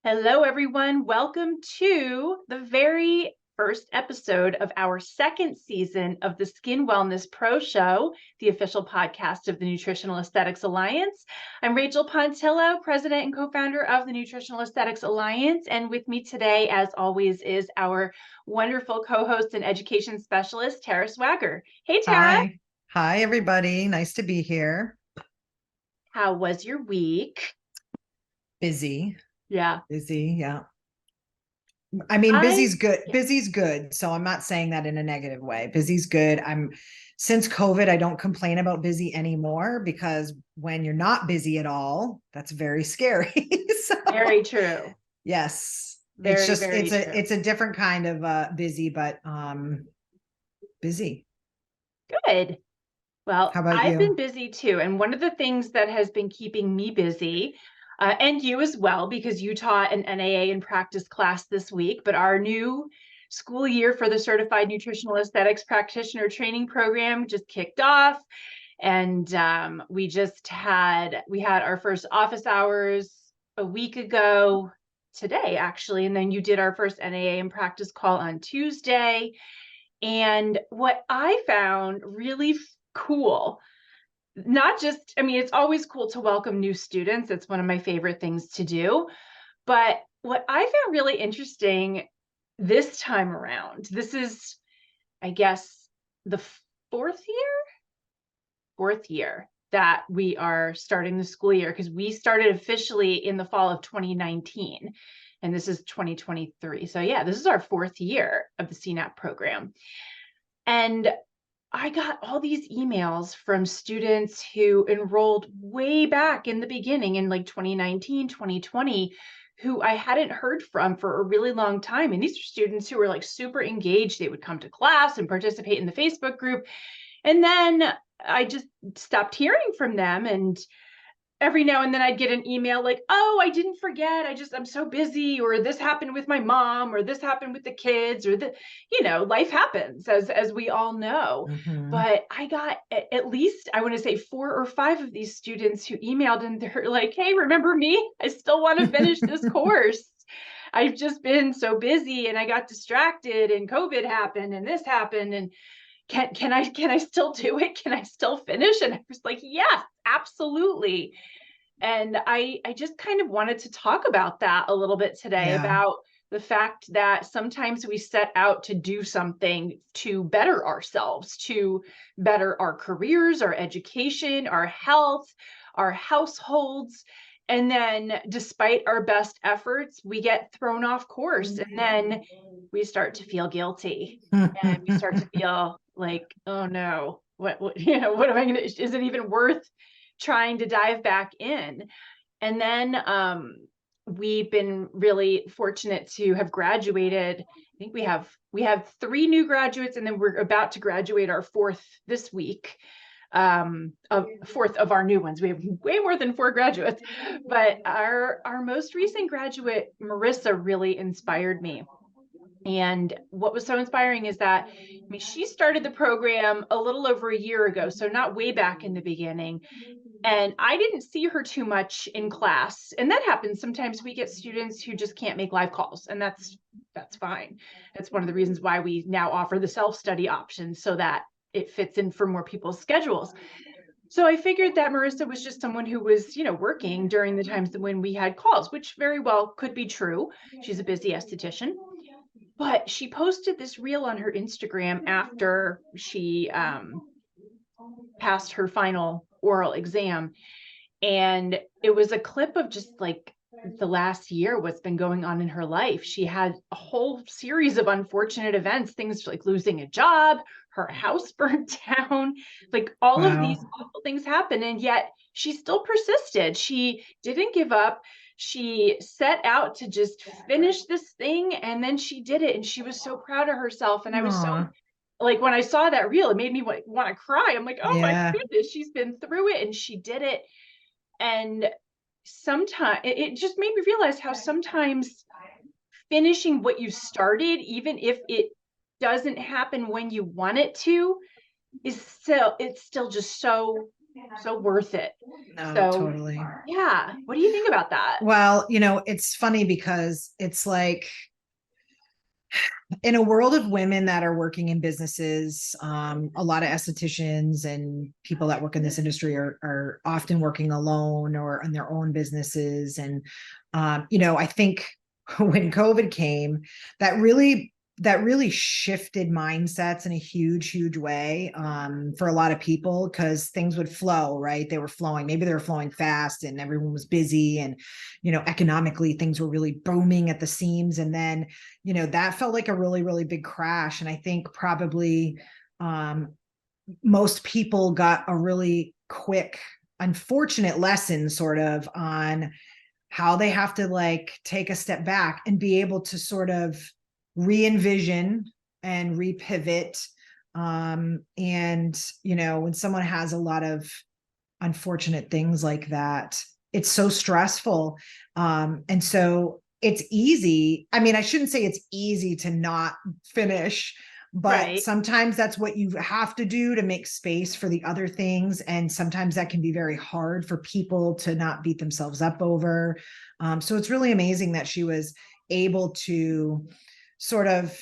Hello, everyone. Welcome to the very first episode of our second season of the Skin Wellness Pro Show, the official podcast of the Nutritional Aesthetics Alliance. I'm Rachael Pontillo, president and co-founder of the Nutritional Aesthetics Alliance. And with me today, as always, is our wonderful co-host and education specialist, Tara Swagger. Hey, Tara. Hi, everybody. Nice to be here. How was your week? Busy. Yeah. Busy. Yeah. I mean, busy's good. Busy's good. So I'm not saying that in a negative way. Busy's good. Since COVID, I don't complain about busy anymore because when you're not busy at all, that's very scary. So, very true. Yes. Very, it's a different kind of busy, but busy. Good. Well, How about I've you? been busy too. And one of the things that has been keeping me busy, and you as well, because you taught an NAA in practice class this week, but our new school year for the Certified Nutritional Aesthetics Practitioner Training Program just kicked off. And we had our first office hours a week ago today, actually. And then you did our first NAA in practice call on Tuesday. And what I found really cool, it's always cool to welcome new students. It's one of my favorite things to do. But what I found really interesting this time around, this is, I guess, the fourth year that we are starting the school year, because we started officially in the fall of 2019. And this is 2023. So yeah, this is our fourth year of the CNAP program. And I got all these emails from students who enrolled way back in the beginning in like 2019, 2020, who I hadn't heard from for a really long time. And these are students who were like super engaged. They would come to class and participate in the Facebook group. And then I just stopped hearing from them. And every now and then I'd get an email like, oh, I didn't forget. I'm so busy, or this happened with my mom, or this happened with the kids, or life happens, as we all know. Mm-hmm. But I got at least, I want to say 4 or 5 of these students who emailed and they're like, hey, remember me? I still want to finish this course. I've just been so busy and I got distracted and COVID happened and this happened. And can I still do it? Can I still finish? And I was like, yes, absolutely. And I just kind of wanted to talk about that a little bit today, about the fact that sometimes we set out to do something to better ourselves, to better our careers, our education, our health, our households. And then despite our best efforts, we get thrown off course, and then we start to feel guilty and we start to feel like, oh no, what what am I going to, is it even worth trying to dive back in? And then we've been really fortunate to have graduated. I think we have 3 new graduates, and then we're about to graduate our 4th this week. A 4th of our new ones. We have way more than 4 graduates, but our most recent graduate, Marissa, really inspired me. And what was so inspiring is that, she started the program a little over a year ago, so not way back in the beginning. And I didn't see her too much in class. And that happens. Sometimes we get students who just can't make live calls, and that's fine. That's one of the reasons why we now offer the self-study option, so that it fits in for more people's schedules. So I figured that Marissa was just someone who was, working during the times when we had calls, which very well could be true. She's a busy esthetician. But she posted this reel on her Instagram after she passed her final oral exam. And it was a clip of just like the last year, what's been going on in her life. She had a whole series of unfortunate events, things like losing a job, her house burnt down, like all of these awful things happen. And yet she still persisted. She didn't give up. She set out to just finish this thing, and then she did it. And she was so proud of herself. And I was so, like, when I saw that reel, it made me want to cry. I'm like, oh my goodness, she's been through it and she did it. And sometimes it just made me realize how sometimes finishing what you started, even if it doesn't happen when you want it to, it's still just so so worth it. No, So totally. yeah, what do you think about that? Well, it's funny because it's like in a world of women that are working in businesses, a lot of estheticians and people that work in this industry are often working alone or in their own businesses. And, I think when COVID came, that really shifted mindsets in a huge way for a lot of people, because things would flow, right? They were flowing, maybe they were flowing fast and everyone was busy, and economically things were really booming at the seams. And then that felt like a really big crash. And I think probably most people got a really quick, unfortunate lesson sort of on how they have to like take a step back and be able to sort of re-envision and repivot. And when someone has a lot of unfortunate things like that, it's so stressful. And so it's easy. I mean, I shouldn't say it's easy to not finish, but Right. sometimes that's what you have to do to make space for the other things. And sometimes that can be very hard for people to not beat themselves up over. So it's really amazing that she was able to sort of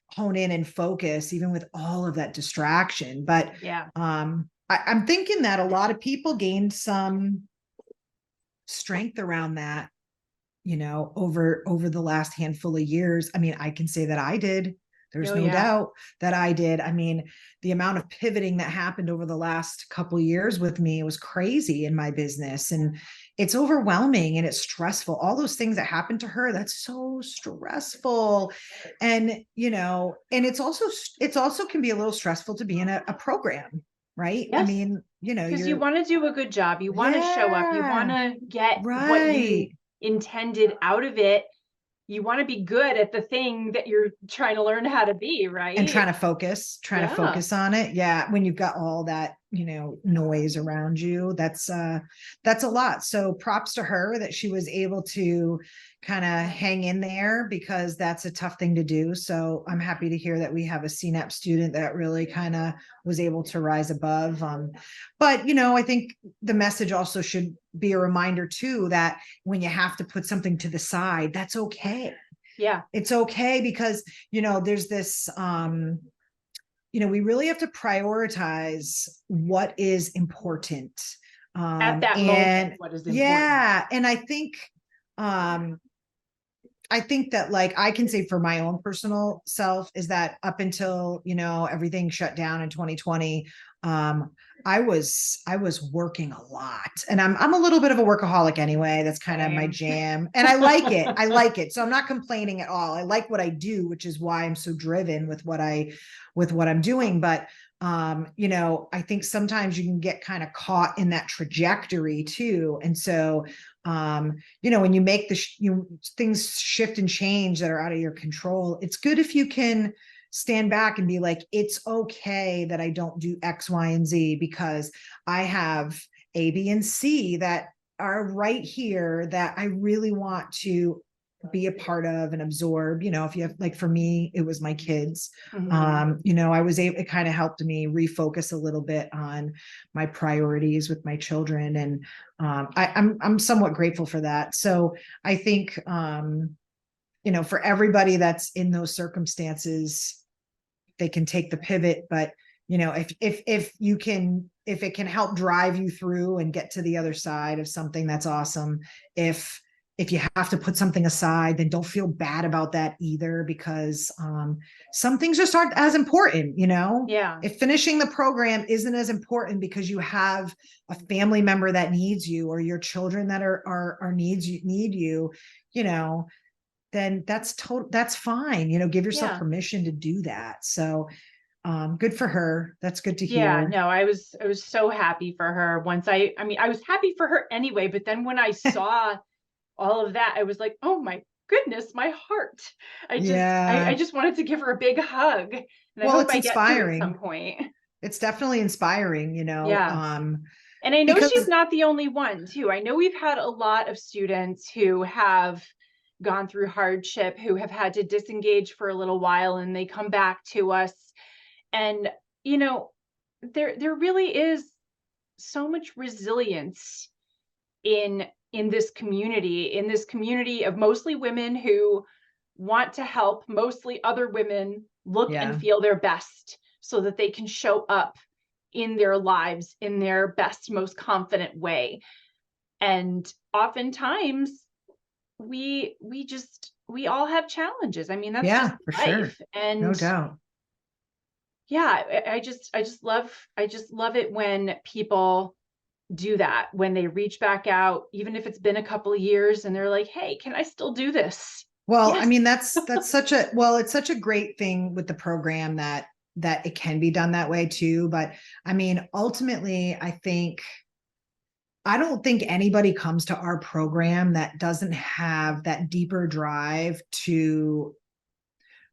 hone in and focus even with all of that distraction. But Yeah. I'm thinking that a lot of people gained some strength around that, over the last handful of years. I mean, I can say that I did. There's Oh no yeah. doubt that I did. I mean, the amount of pivoting that happened over the last couple of years with me was crazy in my business, and it's overwhelming and it's stressful. All those things that happened to her, that's so stressful. And, and it's also can be a little stressful to be in a program, right? I Yes. mean, Because you want to do a good job. You want to show up. You want yeah, to get what you right. intended out of it. You want to be good at the thing that you're trying to learn how to be, And right? trying to Yeah. focus on it. Yeah, when you've got all that noise around you, that's a lot. So props to her that she was able to kind of hang in there, because that's a tough thing to do. So I'm happy to hear that we have a CNAP student that really kind of was able to rise above. But I think the message also should be a reminder too, that when you have to put something to the side, that's okay. Yeah. It's okay, because there's this we really have to prioritize what is important. At that moment, And what is important. yeah, and um I think that, like, I can say for my own personal self is that up until, everything shut down in 2020, um, I was working a lot, and I'm a little bit of a workaholic anyway. That's kind of my Same. jam. And I like it. I like it. So I'm not complaining at all. I like what I do, which is why I'm so driven with what I'm doing. But I think sometimes you can get kind of caught in that trajectory too. And so when you make things shift and change that are out of your control, it's good if you can stand back and be like, it's okay that I don't do X, Y, and Z, because I have A, B, and C that are right here that I really want to be a part of and absorb. If you have, like, for me, it was my kids. Mhm. I was able, it kind of helped me refocus a little bit on my priorities with my children. And I'm somewhat grateful for that. So I think for everybody that's in those circumstances, they can take the pivot. But if it can help drive you through and get to the other side of something, that's awesome. If you have to put something aside, then don't feel bad about that either, because some things just aren't as important. Yeah. If finishing the program isn't as important because you have a family member that needs you, or your children that need you, you know then that's fine. Give yourself Yeah. permission to do that. So good for her. That's good to Yeah, hear. no, I was so happy for her once I mean, I was happy for her anyway, but then when I saw all of that, I was like, "Oh my goodness, my heart." I Yeah. just wanted to give her a big hug, and I Well, hope it's I get to at some inspiring. point. It's definitely inspiring, Yeah. And I know because she's not the only one too. I know we've had a lot of students who have gone through hardship, who have had to disengage for a little while and they come back to us. And, you know, there really is so much resilience in this community of mostly women who want to help mostly other women look and Yeah. feel their best so that they can show up in their lives in their best, most confident way. And oftentimes we all have challenges. I mean, that's just Yeah, for sure. life. No And doubt. yeah, I just love it when people do that, when they reach back out, even if it's been a couple of years and they're like, hey, can I still do this? Well, I Yes. mean, that's such a, well, it's such a great thing with the program that it can be done that way too. But I mean, ultimately, I don't think anybody comes to our program that doesn't have that deeper drive to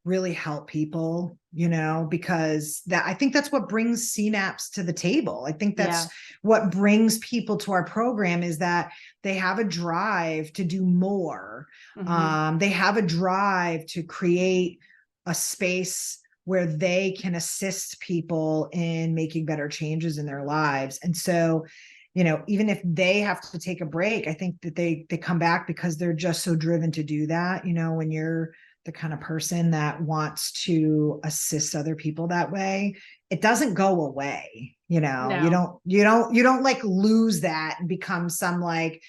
really help people, because I think that's what brings CNAPS to the table. I think that's Yeah. what brings people to our program, is that they have a drive to do more. Mm-hmm. They have a drive to create a space where they can assist people in making better changes in their lives. And so, even if they have to take a break, I think that they come back because they're just so driven to do that. When you're the kind of person that wants to assist other people that way, it doesn't go away. No. You don't like lose that and become some like,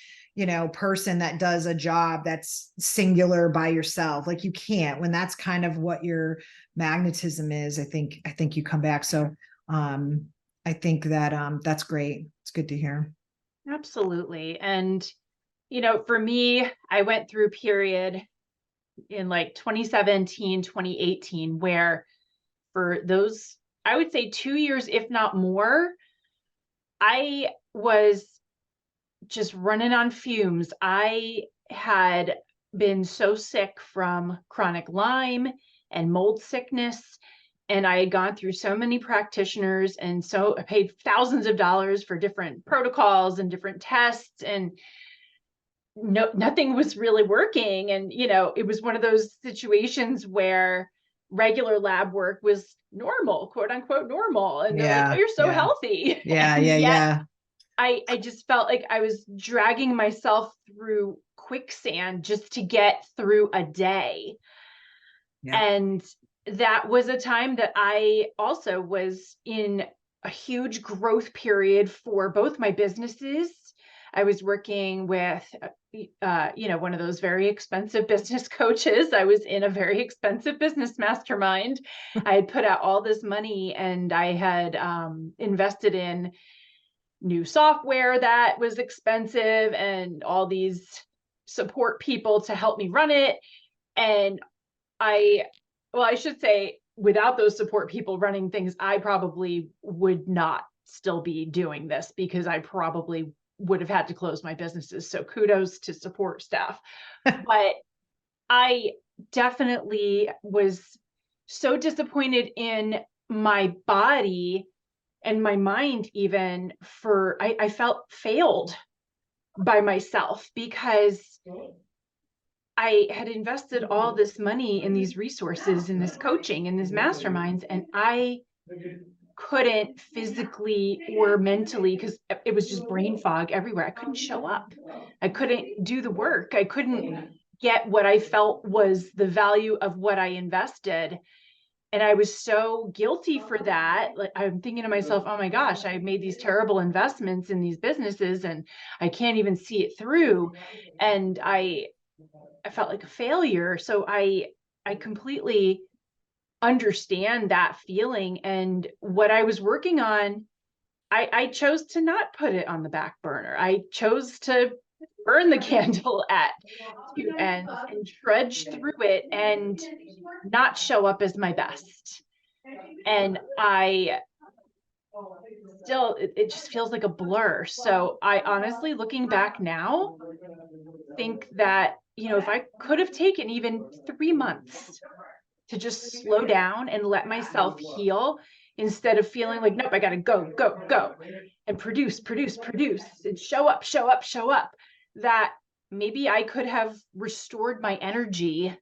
person that does a job that's singular by yourself. Like, you can't, when that's kind of what your magnetism is. I think you come back. So I think that that's great. It's good to hear. Absolutely. And for me, I went through a period in like 2017, 2018, where for those, I would say 2 years, if not more, I was just running on fumes. I had been so sick from chronic Lyme and mold sickness. And I had gone through so many practitioners, and so I paid thousands of dollars for different protocols and different tests, and nothing was really working. And it was one of those situations where regular lab work was normal, quote unquote normal, and they're like, oh, Yeah. you're so Yeah. healthy. Yeah. And Yeah. yet Yeah. I just felt like I was dragging myself through quicksand just to get through a day. Yeah. And that was a time that I also was in a huge growth period for both my businesses. I was working with, one of those very expensive business coaches. I was in a very expensive business mastermind. I had put out all this money, and I had invested in new software that was expensive and all these support people to help me run it. And I should say, without those support people running things, I probably would not still be doing this, because I probably would have had to close my businesses. So kudos to support staff. But I definitely was so disappointed in my body and my mind, even I felt failed by myself, because I had invested all this money in these resources, in this coaching, in these masterminds, and I couldn't physically or mentally, because it was just brain fog everywhere. I couldn't show up. I couldn't do the work. I couldn't get what I felt was the value of what I invested. And I was so guilty for that. Like, I'm thinking to myself, oh my gosh, I made these terrible investments in these businesses and I can't even see it through. And I felt like a failure. So I completely understand that feeling. And what I was working on, I chose to not put it on the back burner. I chose to burn the candle at two ends and trudge through it and not show up as my best. And I still, it just feels like a blur. So I honestly, looking back now, think that, if I could have taken even 3 months to just slow down and let myself heal, instead of feeling like, nope, I got to go, go, go, and produce, produce, produce, and show up, show up, show up, that maybe I could have restored my energy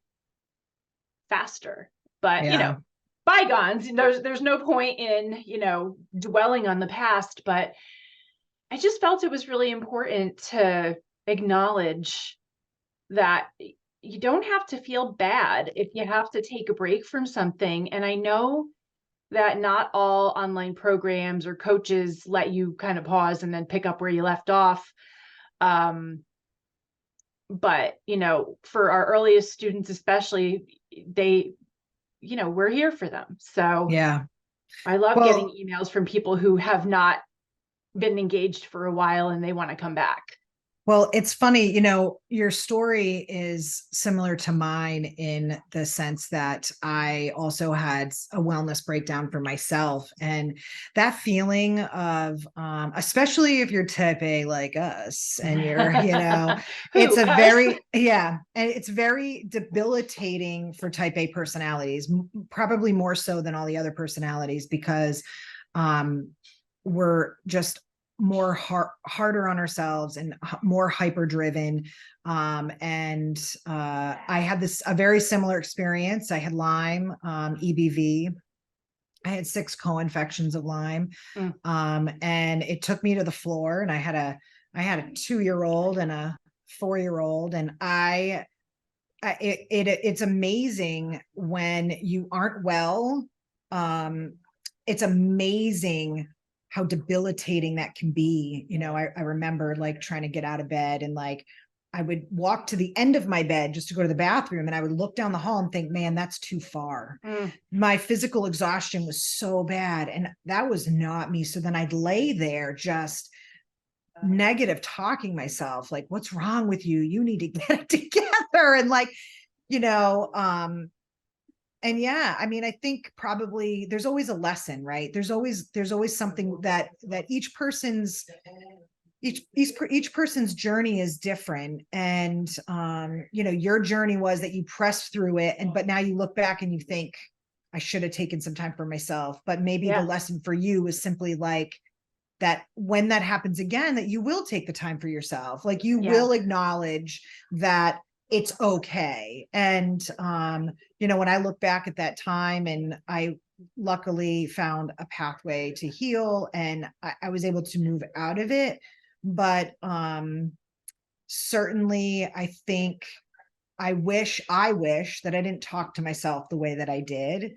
faster. But, Yeah. bygones, there's no point in, dwelling on the past. But I just felt it was really important to acknowledge that you don't have to feel bad if you have to take a break from something. And I know that not all online programs or coaches let you kind of pause and then pick up where you left off. Um, but, for our earliest students, especially, they, we're here for them. So Yeah. I love getting Well, emails from people who have not been engaged for a while and they want to come back. Well, it's funny, your story is similar to mine in the sense that I also had a wellness breakdown for myself. And that feeling of, especially if you're type A like us and it's Who, a us? and it's very debilitating for type A personalities, probably more so than all the other personalities, because we're just more harder on ourselves and more hyper driven. I had a very similar experience. I had Lyme, EBV. I had 6 co-infections of Lyme. And it took me to the floor, and I had a 2-year-old and a 4-year-old. And it's amazing when you aren't well. It's amazing how debilitating that can be. I remember like trying to get out of bed, and like I would walk to the end of my bed just to go to the bathroom, and I would look down the hall and think, man, that's too far. My physical exhaustion was so bad, and that was not me. So then I'd lay there just negative talking myself, like, what's wrong with you? You need to get it together. And like, and yeah, I mean, I think probably there's always a lesson, right? There's always something that each person's journey is different. And your journey was that you pressed through it, but now you look back and you think, I should have taken some time for myself. But maybe the lesson for you is simply like that when that happens again, that you will take the time for yourself. Like you will acknowledge that it's okay. And when I look back at that time, and I luckily found a pathway to heal, and I was able to move out of it. But certainly I think I wish that I didn't talk to myself the way that I did.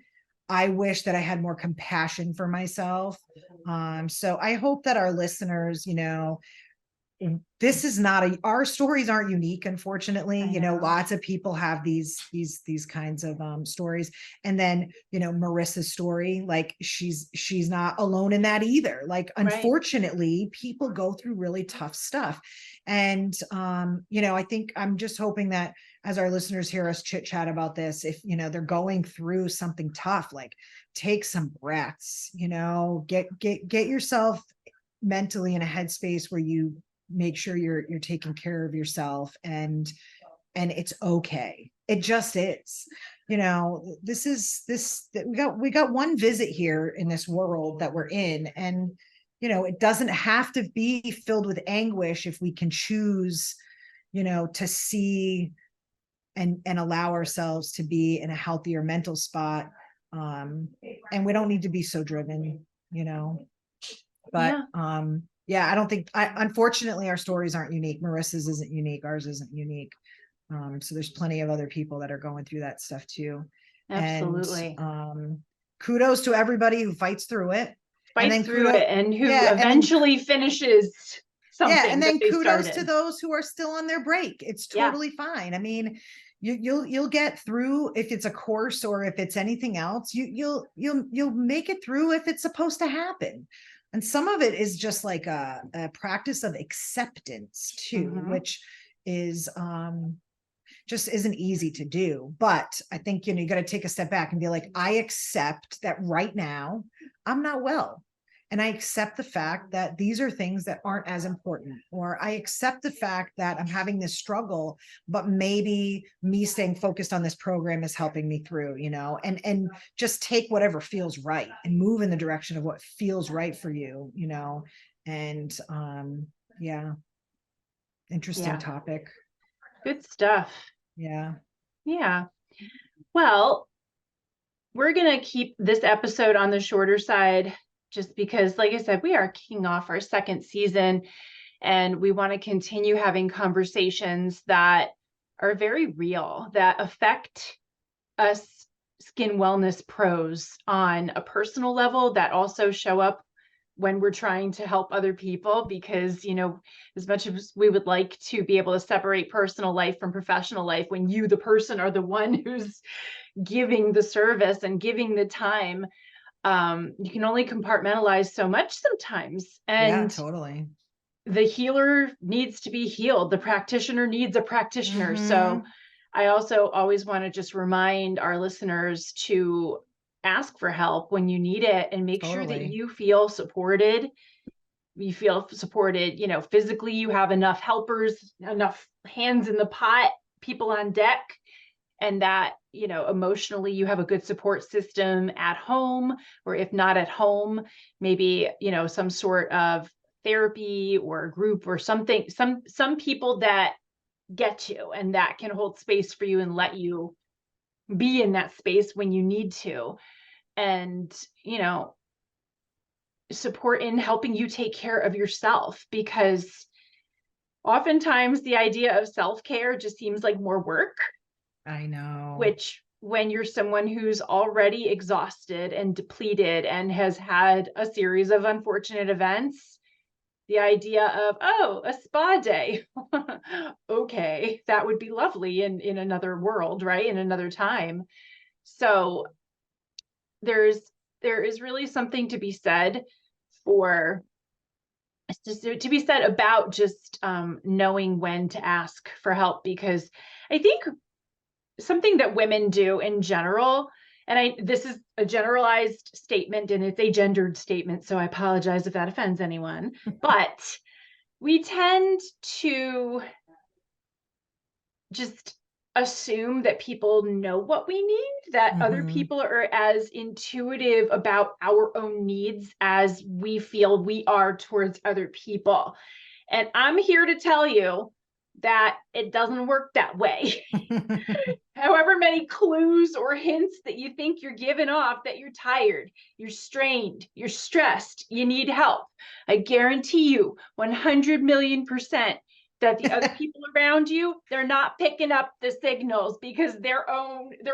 I wish that I had more compassion for myself. So I hope that our listeners, this is not our stories aren't unique, unfortunately. Lots of people have these kinds of stories. And then Marissa's story, like she's not alone in that either. Like, unfortunately, people go through really tough stuff. And I think I'm just hoping that as our listeners hear us chit chat about this, if they're going through something tough, like take some breaths, get yourself mentally in a headspace where you make sure you're taking care of yourself, and it's okay. It just is. We got one visit here in this world that we're in, and it doesn't have to be filled with anguish if we can choose to see and allow ourselves to be in a healthier mental spot. And we don't need to be so driven, but I don't think unfortunately our stories aren't unique. Marissa's isn't unique, ours isn't unique. So there's plenty of other people that are going through that stuff too. Absolutely. And kudos to everybody who fights through it, and who eventually finishes something. And then kudos started. to those who are still on their break. It's totally fine. I mean, you'll get through if it's a course or if it's anything else. You'll make it through if it's supposed to happen. And some of it is just like a practice of acceptance too, which is just isn't easy to do. But I think you got to take a step back and be like, I accept that right now I'm not well. And I accept the fact that these are things that aren't as important, or I accept the fact that I'm having this struggle, but maybe me staying focused on this program is helping me through, and just take whatever feels right and move in the direction of what feels right for you, and interesting topic. Good stuff. Yeah. Well, we're going to keep this episode on the shorter side just because, like I said, we are kicking off our second season, and we want to continue having conversations that are very real, that affect us skin wellness pros on a personal level, that also show up when we're trying to help other people. Because, as much as we would like to be able to separate personal life from professional life, when you, the person, are the one who's giving the service and giving the time, you can only compartmentalize so much sometimes. Yeah, And totally. the healer needs to be healed. The practitioner needs a practitioner. So Mm-hmm. I also always want to just remind our listeners to ask for help when you need it, and make sure that Totally. you feel supported. You feel supported, physically, you have enough helpers, enough hands in the pot, people on deck, and that, emotionally you have a good support system at home, or if not at home, maybe, some sort of therapy or a group or something, some people that get you and that can hold space for you and let you be in that space when you need to. And, support in helping you take care of yourself, because oftentimes the idea of self-care just seems like more work, I know. which, when you're someone who's already exhausted and depleted and has had a series of unfortunate events, the idea of, oh, a spa day, okay, that would be lovely in another world, right? In another time. So there is really something to be said for, to be said about just knowing when to ask for help. Because I think something that women do in general, and this is a generalized statement and it's a gendered statement, so I apologize if that offends anyone, but we tend to just assume that people know what we need, that other Mm-hmm. people are as intuitive about our own needs as we feel we are towards other people. And I'm here to tell you that it doesn't work that way. However many clues or hints that you think you're giving off that you're tired, you're strained, you're stressed, you need help, I guarantee you 100,000,000% that the other people around you, they're not picking up the signals, because they're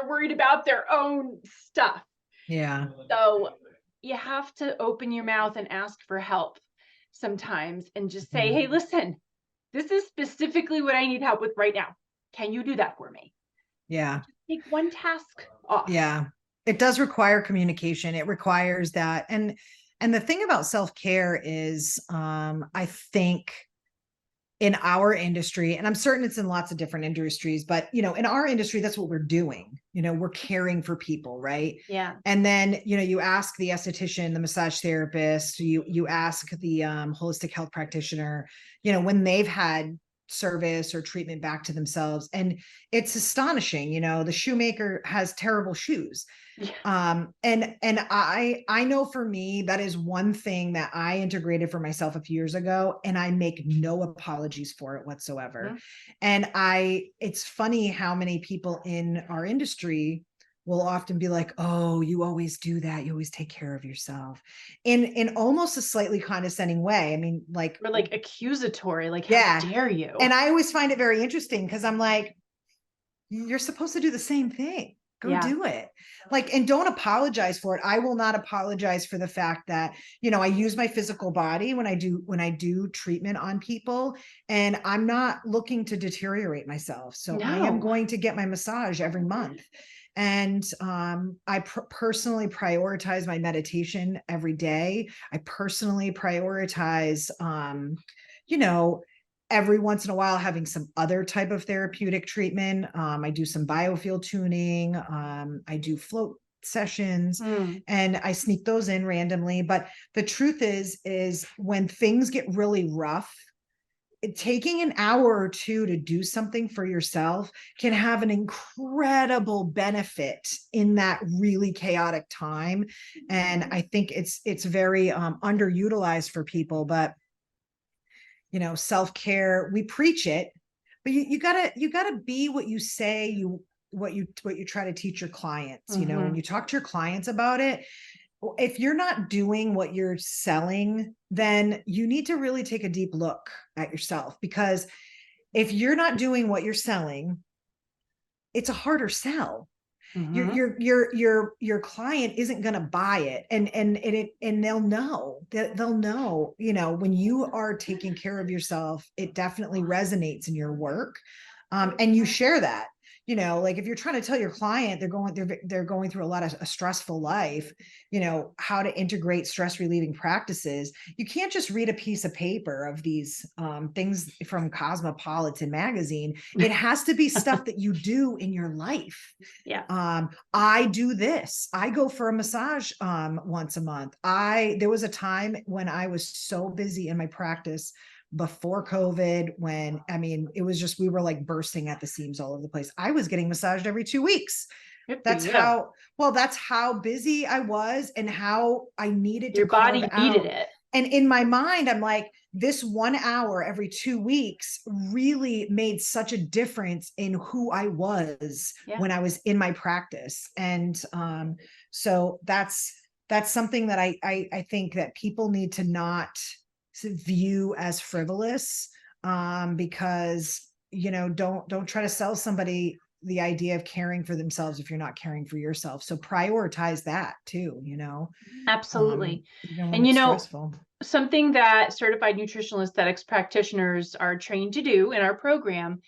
worried about their own stuff. Yeah. So you have to open your mouth and ask for help sometimes, and just say, hey, listen, this is specifically what I need help with right now. Can you do that for me? Yeah. Take one task off. Yeah. It does require communication. It requires that. And the thing about self-care is I think in our industry, and I'm certain it's in lots of different industries, but in our industry, that's what we're doing. We're caring for people, right? Yeah. And then, you ask the esthetician, the massage therapist, you ask the holistic health practitioner, when they've had service or treatment back to themselves. And it's astonishing, the shoemaker has terrible shoes. Yeah. And I know for me, that is one thing that I integrated for myself a few years ago, and I make no apologies for it whatsoever. Mhm. And it's funny how many people in our industry will often be like, oh, you always do that. You always take care of yourself in almost a slightly condescending way. I mean, like, Or like accusatory, like, how yeah. dare you? And I always find it very interesting, because I'm like, you're supposed to do the same thing. Go Yeah. do it. Like, and don't apologize for it. I will not apologize for the fact that, I use my physical body when I do treatment on people, and I'm not looking to deteriorate myself. So I am No. going to get my massage every month. And I personally prioritize my meditation every day. I personally prioritize, every once in a while having some other type of therapeutic treatment. I do some biofield tuning. I do float sessions, and I sneak those in randomly. But the truth is when things get really rough, taking an hour or two to do something for yourself can have an incredible benefit in that really chaotic time. And I think it's very underutilized for people. But self-care, we preach it, but you gotta be what you say, what you try to teach your clients. When you talk to your clients about it, if you're not doing what you're selling, then you need to really take a deep look at yourself, because if you're not doing what you're selling, it's a harder sell. Mm-hmm. Your client isn't going to buy it, and they'll know, when you are taking care of yourself, it definitely resonates in your work. And you share that, like if you're trying to tell your client they're going through a lot of a stressful life, how to integrate stress relieving practices, you can't just read a piece of paper of these things from Cosmopolitan magazine. It has to be stuff that you do in your life. Yeah. I do this. I go for a massage once a month. There was a time when I was so busy in my practice before COVID, when it was just, we were like bursting at the seams all over the place. I was getting massaged every 2 weeks. That's how busy I was and how I needed to your carve body out. needed it. And in my mind, I'm like, this 1 hour every 2 weeks really made such a difference in who I was when I was in my practice. And so that's something that I think that people need to not view as frivolous, because don't try to sell somebody the idea of caring for themselves if you're not caring for yourself. So prioritize that too, Absolutely. even when And it's stressful. something that certified nutritional aesthetics practitioners are trained to do in our program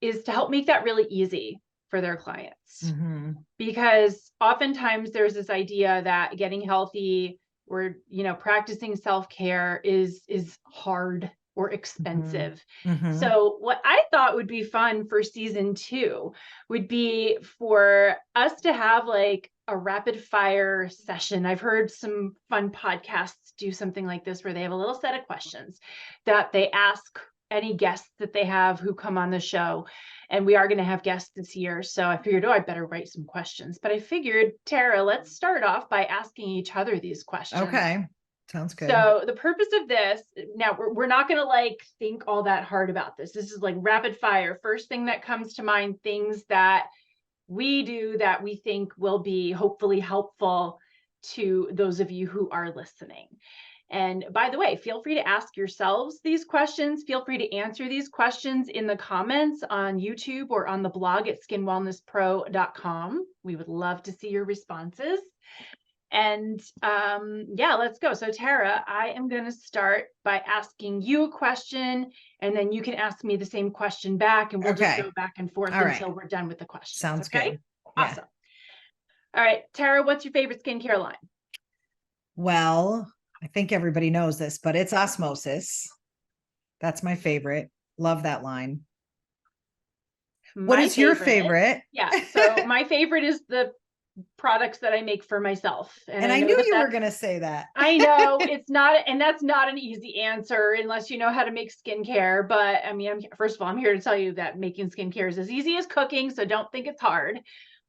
is to help make that really easy for their clients. Mm-hmm. Because oftentimes there's this idea that getting healthy or, practicing self-care is hard or expensive. Mm-hmm. So what I thought would be fun for season 2 would be for us to have like a rapid fire session. I've heard some fun podcasts do something like this where they have a little set of questions that they ask any guests that they have who come on the show. And we are going to have guests this year. So I figured, I better write some questions. But I figured, Tara, let's start off by asking each other these questions. Okay. Sounds good. So the purpose of this, now we're not going to like think all that hard about this. This is like rapid fire. First thing that comes to mind, things that we do that we think will be hopefully helpful to those of you who are listening. And by the way, feel free to ask yourselves these questions. Feel free to answer these questions in the comments on YouTube or on the blog at skinwellnesspro.com. We would love to see your responses. And let's go. So Tara, I am going to start by asking you a question, and then you can ask me the same question back, and we'll just go back and forth until we're done with the questions. Sounds good. Awesome. All right, Tara, what's your favorite skincare line? Well, I think everybody knows this, but it's Osmosis. That's my favorite. Love that line. What is your favorite? Yeah, so my favorite is the products that I make for myself. And I knew you were going to say that. I know it's not, and that's not an easy answer unless you know how to make skincare. But first of all, I'm here to tell you that making skincare is as easy as cooking. So don't think it's hard,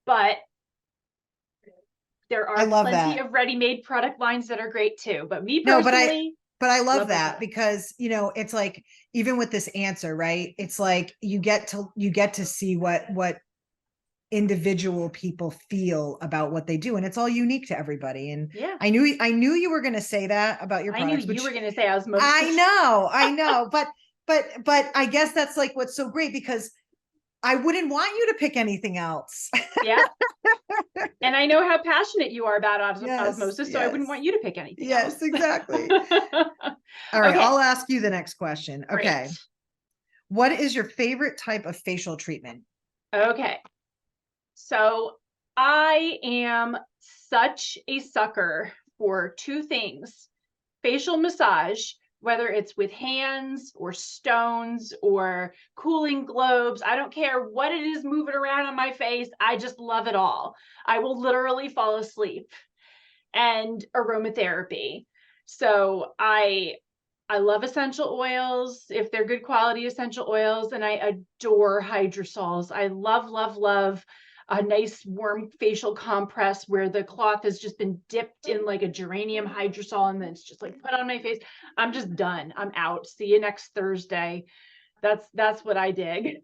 but there are plenty of ready-made product lines that are great too. But me personally, but I love that because, it's like, even with this answer, right? It's like, you get to see what individual people feel about what they do, and it's all unique to everybody. And I knew you were going to say that about your products. I knew you were going to say osmosis. I know, but I guess that's like what's so great, because I wouldn't want you to pick anything else. Yeah. And I know how passionate you are about osmosis, so I wouldn't want you to pick anything else. Yes, exactly. All right, I'll ask you the next question. Okay. Great. What is your favorite type of facial treatment? Okay. So I am such a sucker for two things: facial massage, whether it's with hands or stones or cooling globes. I don't care what it is moving around on my face. I just love it all. I will literally fall asleep. And aromatherapy. So I love essential oils if they're good quality essential oils, and I adore hydrosols. I love a nice warm facial compress where the cloth has just been dipped in like a geranium hydrosol and then it's just like put on my face. I'm just done. I'm out. See you next Thursday. That's what I dig.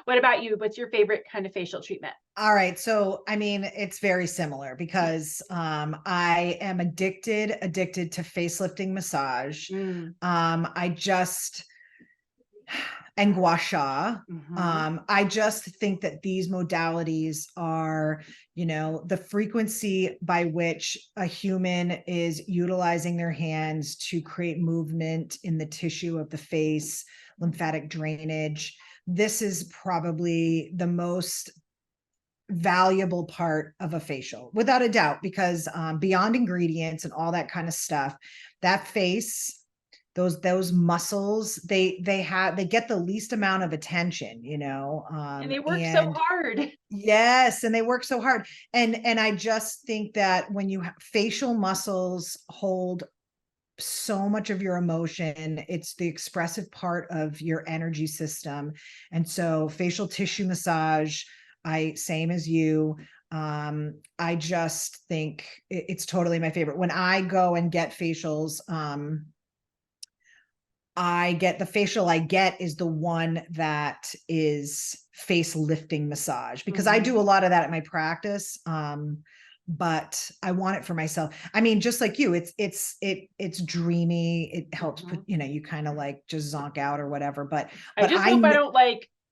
What about you? What's your favorite kind of facial treatment? All right. So, I mean, it's very similar because I am addicted to facelifting massage. Mm. I just and gua sha. Hmm. I just think that these modalities are, the frequency by which a human is utilizing their hands to create movement in the tissue of the face, lymphatic drainage. This is probably the most valuable part of a facial, without a doubt, because beyond ingredients and all that kind of stuff, that face, those muscles, they get the least amount of attention, And they work so and hard. yes, and they work so hard. And I just think that when you have facial muscles hold so much of your emotion, it's the expressive part of your energy system. And so facial tissue massage, I same as you. I just think it's totally my favorite. When I go and get facials, the facial I get is the one that is face lifting massage, because I do a lot of that at my practice. But I want it for myself. I mean, just like you, it's dreamy. It helps put, you kind of like just zonk out or whatever. But I just hope I don't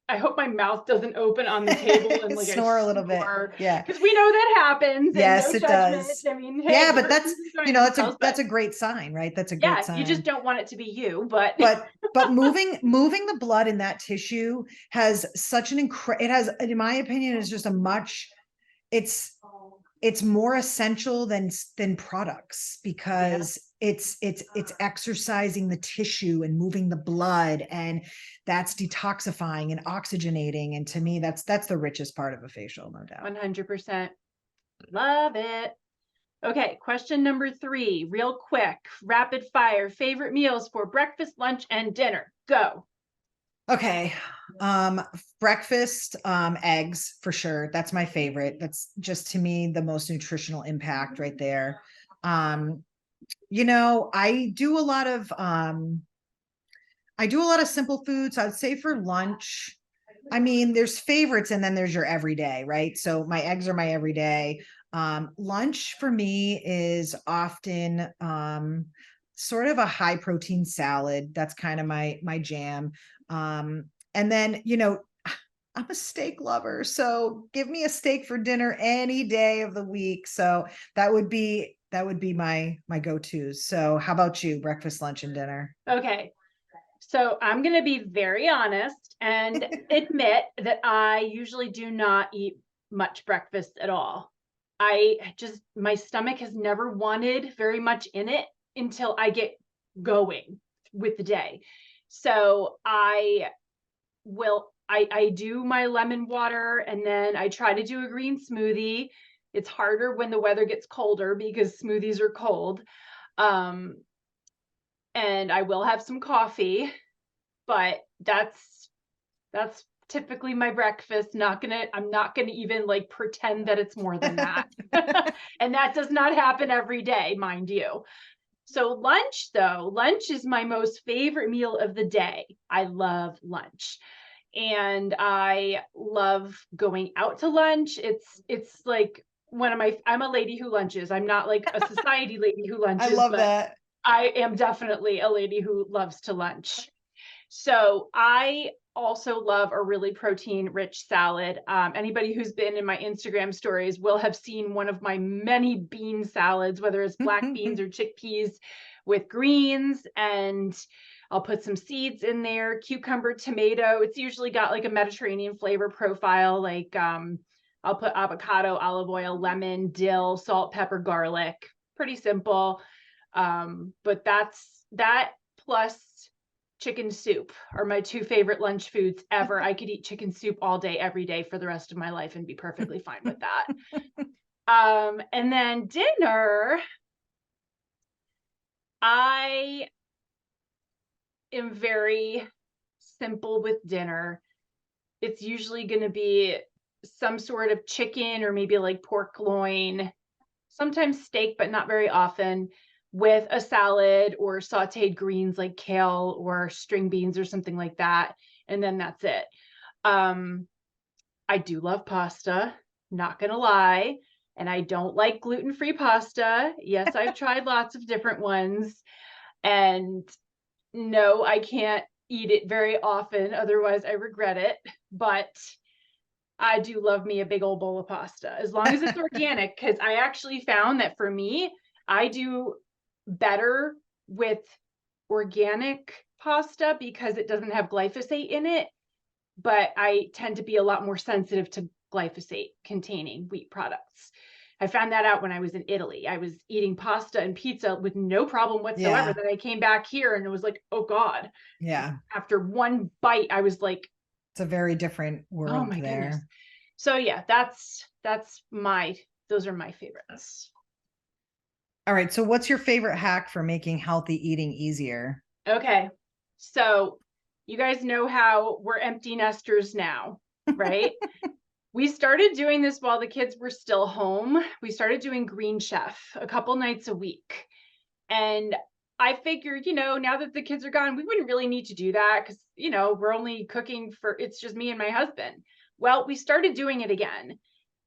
I hope my mouth doesn't open on the table and like I snore a little bit. snore. Yeah. Because we know that happens and no Yes, it judgment. does. I mean, hey, Yeah, but everyone's enjoying themselves, but that's a great sign, right? That's a great yeah, you just sign. don't want it to be you, but But moving the blood in that tissue has such an it has, in my opinion, is just a much, it's it's more essential than products, yeah, because it's exercising the tissue and moving the blood, and that's detoxifying and oxygenating, and to me that's the richest part of a facial, no doubt. 100%. Love it. Okay, question number 3, real quick, rapid fire. Favorite meals for breakfast, lunch, and dinner? Go. Okay. Breakfast, eggs for sure. That's my favorite. That's just, to me, the most nutritional impact right there. Um, I do a lot of simple foods. I'd say for lunch, I mean, there's favorites and then there's your everyday, right? So my eggs are my everyday. Lunch for me is often sort of a high protein salad. That's kind of my jam. And then, I'm a steak lover, so give me a steak for dinner any day of the week. So that would be my go-tos. So how about you? Breakfast, lunch, and dinner? Okay, so I'm going to be very honest and admit that I usually do not eat much breakfast at all. My stomach has never wanted very much in it until I get going with the day. So I do my lemon water and then I try to do a green smoothie. It's harder when the weather gets colder because smoothies are cold. Um, and I will have some coffee, but that's typically my breakfast. I'm not gonna even like pretend that it's more than that. And that does not happen every day, mind you. So lunch is my most favorite meal of the day. I love lunch. And I love going out to lunch. It's like I'm a lady who lunches. I'm not like a society lady who I lunches, love but that. I am definitely a lady who loves to lunch. So I also love a really protein rich salad. Anybody who's been in my Instagram stories will have seen one of my many bean salads, whether it's black beans or chickpeas with greens. And I'll put some seeds in there, cucumber, tomato. It's usually got like a Mediterranean flavor profile. Like I'll put avocado, olive oil, lemon, dill, salt, pepper, garlic. Pretty simple. But that plus chicken soup are my 2 favorite lunch foods ever. I could eat chicken soup all day, every day for the rest of my life and be perfectly fine with that. And then dinner, I am very simple with dinner. It's usually going to be some sort of chicken or maybe like pork loin, sometimes steak, but not very often, with a salad or sauteed greens like kale or string beans or something like that. And then that's it. I do love pasta, not gonna lie, and I don't like gluten-free pasta. Yes, I've tried lots of different ones, and no, I can't eat it very often, otherwise I regret it, but I do love me a big old bowl of pasta, as long as it's organic, because I actually found that for me, I do better with organic pasta because it doesn't have glyphosate in it, but I tend to be a lot more sensitive to glyphosate containing wheat products. I found that out when I was in Italy. I was eating pasta and pizza with no problem whatsoever. Yeah. Then I came back here and it was like, oh God. Yeah. After one bite, I was like, It's a very different oh world my goodness. there. So yeah, those are my favorites. All right. So what's your favorite hack for making healthy eating easier? Okay. So you guys know how we're empty nesters now, right? We started doing this while the kids were still home. We started doing Green Chef a couple nights a week. And I figured, now that the kids are gone, we wouldn't really need to do that because, we're only cooking it's just me and my husband. Well, we started doing it again.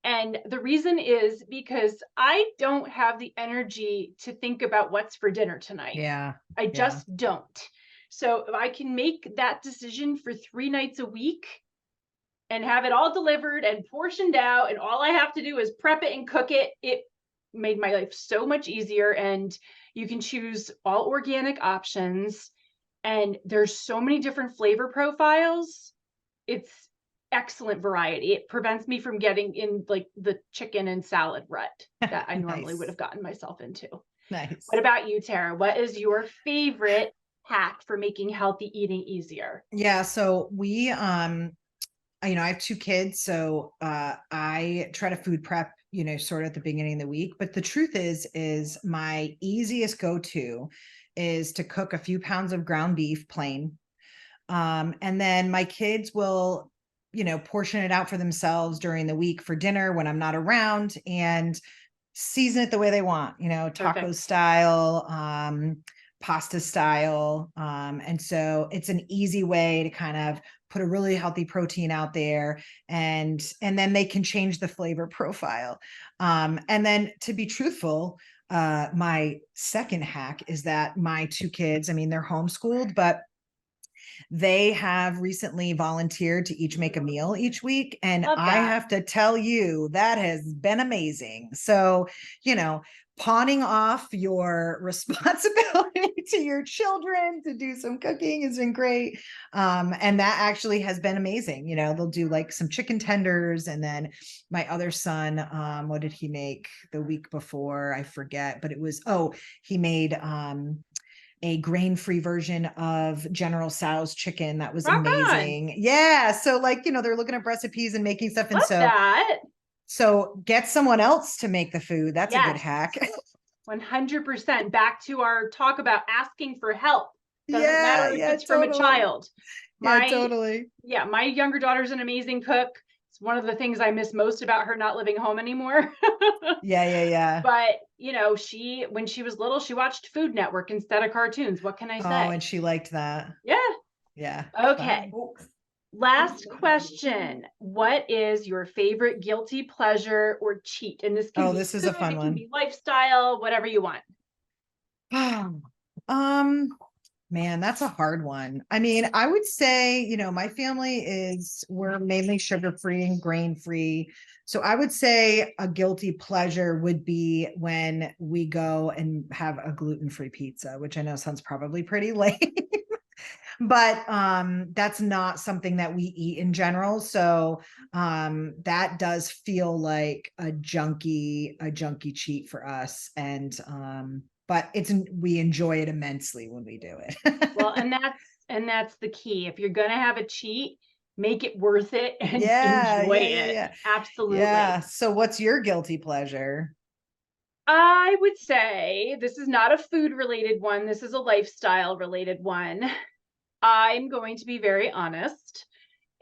And the reason is because I don't have the energy to think about what's for dinner tonight. Yeah. I Yeah. just don't. So if I can make that decision for 3 nights a week and have it all delivered and portioned out, and all I have to do is prep it and cook it, it made my life so much easier. And you can choose all organic options, and there's so many different flavor profiles. It's excellent variety. It prevents me from getting in like the chicken and salad rut that I normally would Nice. have gotten myself into. Nice. What about you, Tara? What is your favorite hack for making healthy eating easier? Yeah. So I have 2 kids, so I try to food prep, sort of at the beginning of the week. But the truth is my easiest go-to is to cook a few pounds of ground beef plain. And then my kids will, portion it out for themselves during the week for dinner when I'm not around and season it the way they want, taco Perfect. style, pasta style. And so it's an easy way to kind of put a really healthy protein out there, and then they can change the flavor profile. And then, to be truthful, my second hack is that my 2 kids, I mean, they're homeschooled, but they have recently volunteered to each make a meal each week. And Love I that. have to tell you, that has been amazing. So, pawning off your responsibility to your children to do some cooking has been great. And that actually has been amazing. They'll do like some chicken tenders. And then my other son, what did he make the week before? I forget, but he made a grain-free version of General Tso's chicken that was Rock on. amazing. Yeah. So they're looking up recipes and making stuff. And Love that. so get someone else to make the food. That's a good Yes. hack. 100%. Back to our talk about asking for help. Doesn't Yeah, matter if yeah, it's from a totally. child. Yeah, My totally. yeah, my younger daughter's an amazing cook. It's one of the things I miss most about her not living home anymore. Yeah, yeah, yeah. But, when she was little, she watched Food Network instead of cartoons. What can I Oh, and say? she liked that. Yeah. Yeah. Okay. Fun. Last question. What is your favorite guilty pleasure or cheat? And this can Oh, be this is a food, fun it can one. be lifestyle, whatever you want. Um, Man, that's a hard one. I mean, I would say, my family we're mainly sugar-free and grain-free. So I would say a guilty pleasure would be when we go and have a gluten-free pizza, which I know sounds probably pretty lame, but that's not something that we eat in general. So that does feel like a junky cheat for us. And but we enjoy it immensely when we do it. Well, and that's the key. If you're gonna have a cheat, make it worth it and Yeah, enjoy yeah, yeah, it. yeah. Yeah. Absolutely. So what's your guilty pleasure? I would say this is not a food related one. This is a lifestyle related one. I'm going to be very honest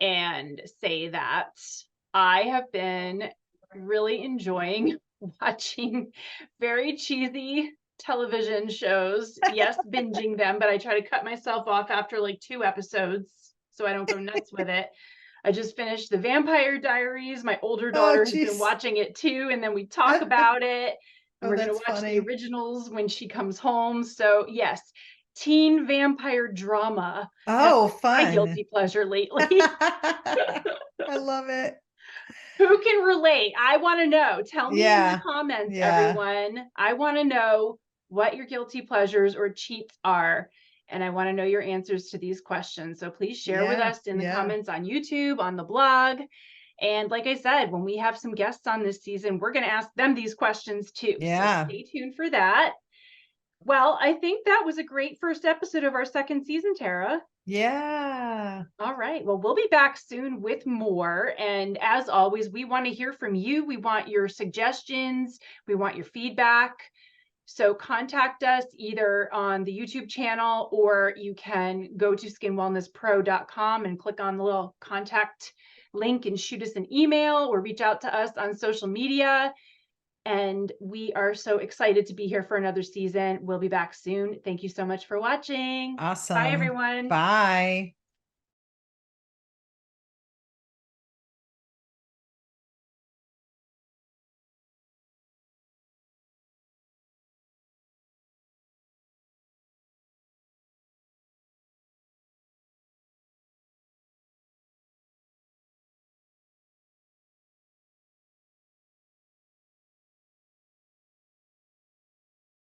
and say that I have been really enjoying watching very cheesy television shows. Yes, binging them, but I try to cut myself off after like 2 episodes so I don't go nuts with it. I just finished The Vampire Diaries. My older Oh, daughter has been geez. watching it too, and then we talk about it. And Oh, we're going to that's watch the funny. originals when she comes home. So, yes, teen vampire drama has Oh, been my fun. guilty pleasure lately. I love it. Who can relate? I want to know. Tell me in the Yeah. comments, Yeah. everyone. I want to know what your guilty pleasures or cheats are. And I want to know your answers to these questions. So please share with Yeah. us in the Yeah. comments on YouTube, on the blog. And like I said, when we have some guests on this season, we're going to ask them these questions too. So Yeah. stay tuned for that. Well, I think that was a great first episode of our second season, Tara. Yeah. All right. Well, we'll be back soon with more. And as always, we want to hear from you. We want your suggestions. We want your feedback. So contact us either on the YouTube channel, or you can go to skinwellnesspro.com and click on the little contact link and shoot us an email or reach out to us on social media. And we are so excited to be here for another season. We'll be back soon. Thank you so much for watching. Bye, Awesome. everyone. Bye.